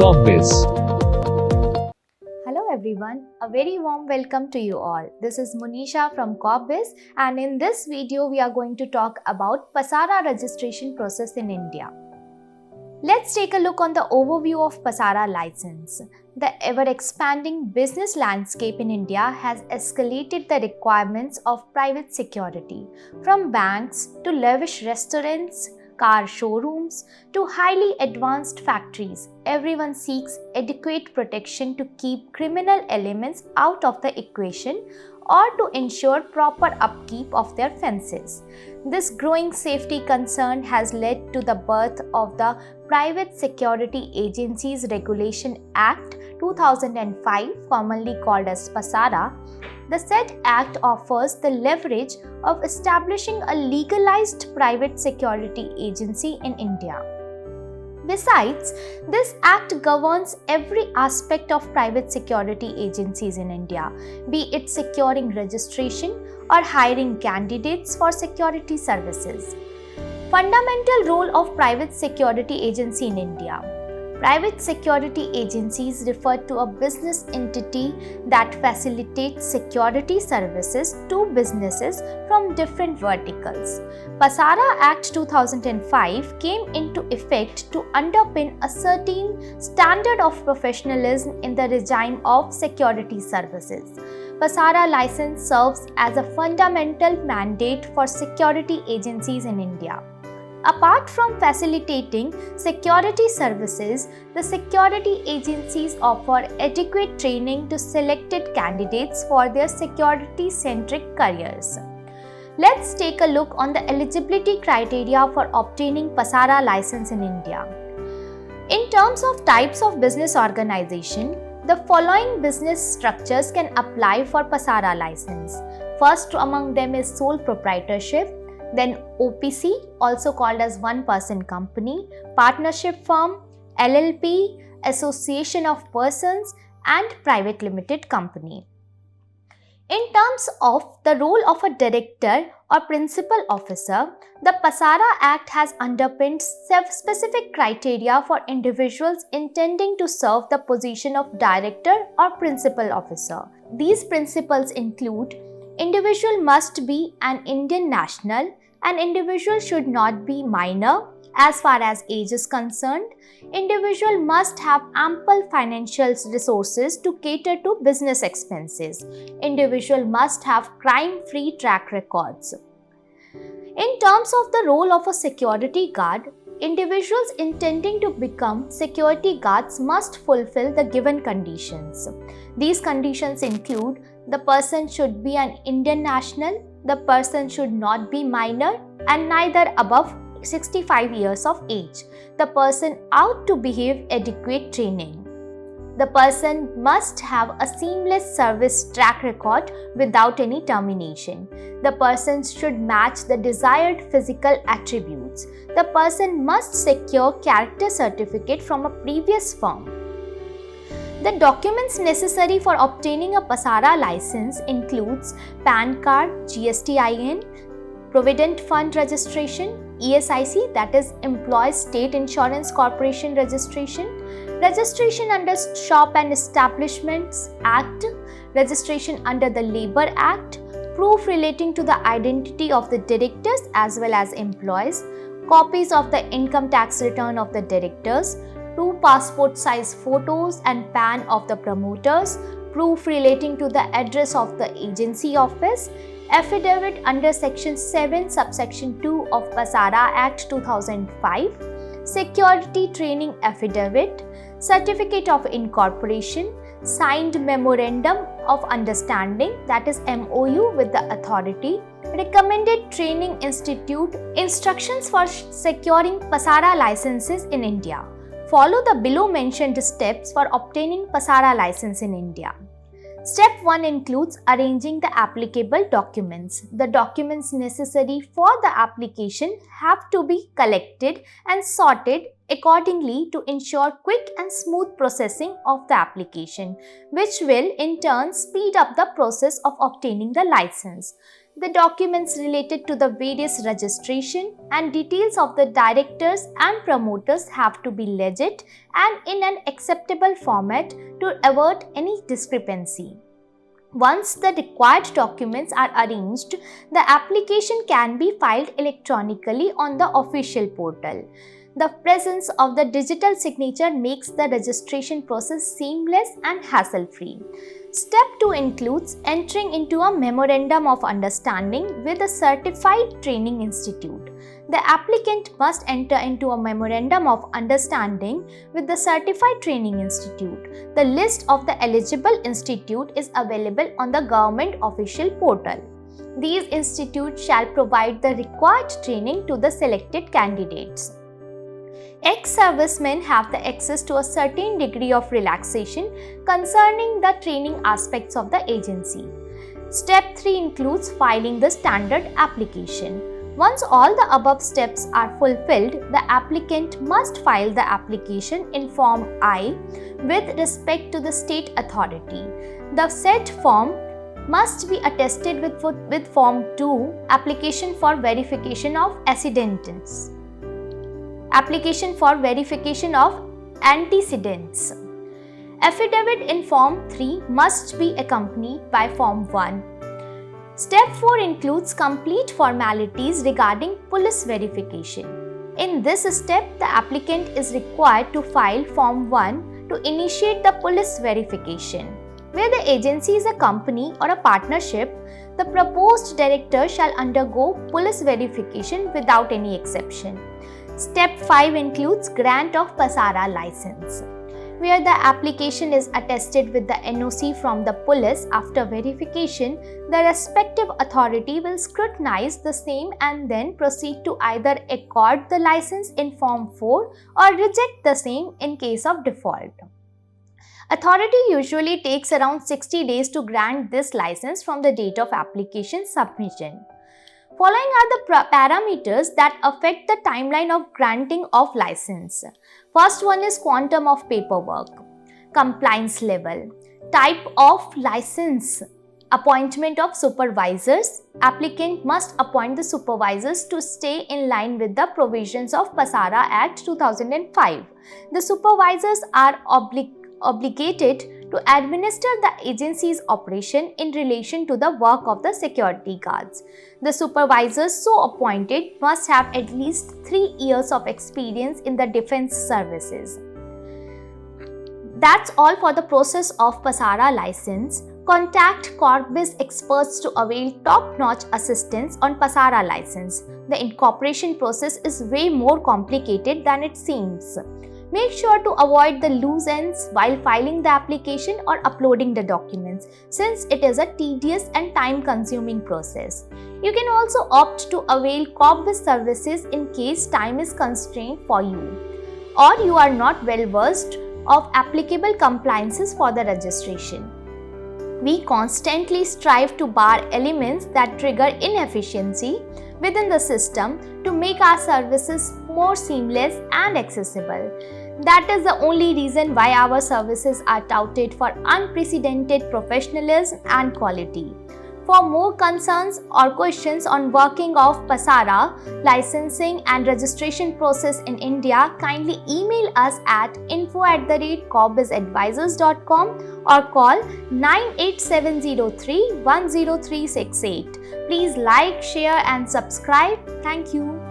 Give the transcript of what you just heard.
CogBiz. Hello everyone, a very warm welcome to you all. This is Monisha from CogBiz, and in this video we are going to talk about PASARA registration process in India. Let's take a look on the overview of PASARA license. The ever-expanding business landscape in India has escalated the requirements of private security, from banks to lavish restaurants, car showrooms to highly advanced factories. Everyone seeks adequate protection to keep criminal elements out of the equation or to ensure proper upkeep of their fences. This growing safety concern has led to the birth of the Private Security Agencies Regulation Act 2005, commonly called as PASARA. The said act offers the leverage of establishing a legalized private security agency in India. Besides, this act governs every aspect of private security agencies in India, be it securing registration or hiring candidates for security services. Fundamental role of private security agency in India. Private security agencies refer to a business entity that facilitates security services to businesses from different verticals. PASARA Act 2005 came into effect to underpin a certain standard of professionalism in the regime of security services. PASARA license serves as a fundamental mandate for security agencies in India. Apart from facilitating security services, the security agencies offer adequate training to selected candidates for their security-centric careers. Let's take a look on the eligibility criteria for obtaining PASARA license in India. In terms of types of business organization, the following business structures can apply for PASARA license. First among them is sole proprietorship, then OPC, also called as one-person company, partnership firm, LLP, association of persons, and private limited company. In terms of the role of a director or principal officer, the PASARA Act has underpinned specific criteria for individuals intending to serve the position of director or principal officer. These principles include: individual must be an Indian national. An individual should not be minor as far as age is concerned. Individual must have ample financial resources to cater to business expenses. Individual must have crime-free track records. In terms of the role of a security guard, individuals intending to become security guards must fulfill the given conditions. These conditions include: the person should be an Indian national, the person should not be minor and neither above 65 years of age. The person ought to behave adequate training. The person must have a seamless service track record without any termination. The person should match the desired physical attributes. The person must secure character certificate from a previous firm. The documents necessary for obtaining a PASARA license includes PAN card, GSTIN, Provident Fund registration, ESIC, that is Employees State Insurance Corporation registration, registration under Shop and Establishments Act, registration under the Labour Act, proof relating to the identity of the directors as well as employees, copies of the income tax return of the directors, 2 passport size photos and PAN of the promoters, proof relating to the address of the agency office, affidavit under section 7 subsection 2 of PASARA Act 2005, security training affidavit, certificate of incorporation, signed memorandum of understanding, that is MOU with the authority, recommended training institute, instructions for securing PASARA licenses in India. Follow the below mentioned steps for obtaining PASARA license in India. Step 1 includes arranging the applicable documents. The documents necessary for the application have to be collected and sorted accordingly to ensure quick and smooth processing of the application, which will in turn speed up the process of obtaining the license. The documents related to the various registration and details of the directors and promoters have to be legit and in an acceptable format to avoid any discrepancy. Once the required documents are arranged, the application can be filed electronically on the official portal. The presence of the digital signature makes the registration process seamless and hassle-free. Step 2 includes entering into a memorandum of understanding with a certified training institute. The applicant must enter into a memorandum of understanding with the certified training institute. The list of the eligible institute is available on the government official portal. These institutes shall provide the required training to the selected candidates. Ex-servicemen have the access to a certain degree of relaxation concerning the training aspects of the agency. Step 3 includes filing the standard application. Once all the above steps are fulfilled, the applicant must file the application in Form I with respect to the state authority. The said form must be attested with Form 2, Application for Verification of Antecedents. Application for verification of antecedents. Affidavit in Form 3 must be accompanied by Form 1. Step 4 includes complete formalities regarding police verification. In this step, the applicant is required to file Form 1 to initiate the police verification. Where the agency is a company or a partnership, the proposed director shall undergo police verification without any exception. Step 5 includes grant of PASARA license, where the application is attested with the NOC from the police. After verification, the respective authority will scrutinize the same and then proceed to either accord the license in Form 4 or reject the same in case of default. Authority usually takes around 60 days to grant this license from the date of application submission. Following are the parameters that affect the timeline of granting of license. First one is quantum of paperwork, compliance level, type of license, appointment of supervisors. Applicant must appoint the supervisors to stay in line with the provisions of PASARA Act 2005. The supervisors are obligated to administer the agency's operation in relation to the work of the security guards. The supervisors so appointed must have at least 3 years of experience in the defense services. That's all for the process of PASARA license. Contact CorpBiz experts to avail top-notch assistance on PASARA license. The incorporation process is way more complicated than it seems. Make sure to avoid the loose ends while filing the application or uploading the documents, since it is a tedious and time-consuming process. You can also opt to avail CorpBiz services in case time is constrained for you, or you are not well versed of applicable compliances for the registration. We constantly strive to bar elements that trigger inefficiency within the system to make our services more seamless and accessible. That is the only reason why our services are touted for unprecedented professionalism and quality. For more concerns or questions on working of PASARA, licensing and registration process in India, kindly email us at info@corpbizadvisors.com or call 98703 10368. Please like, share and subscribe. Thank you.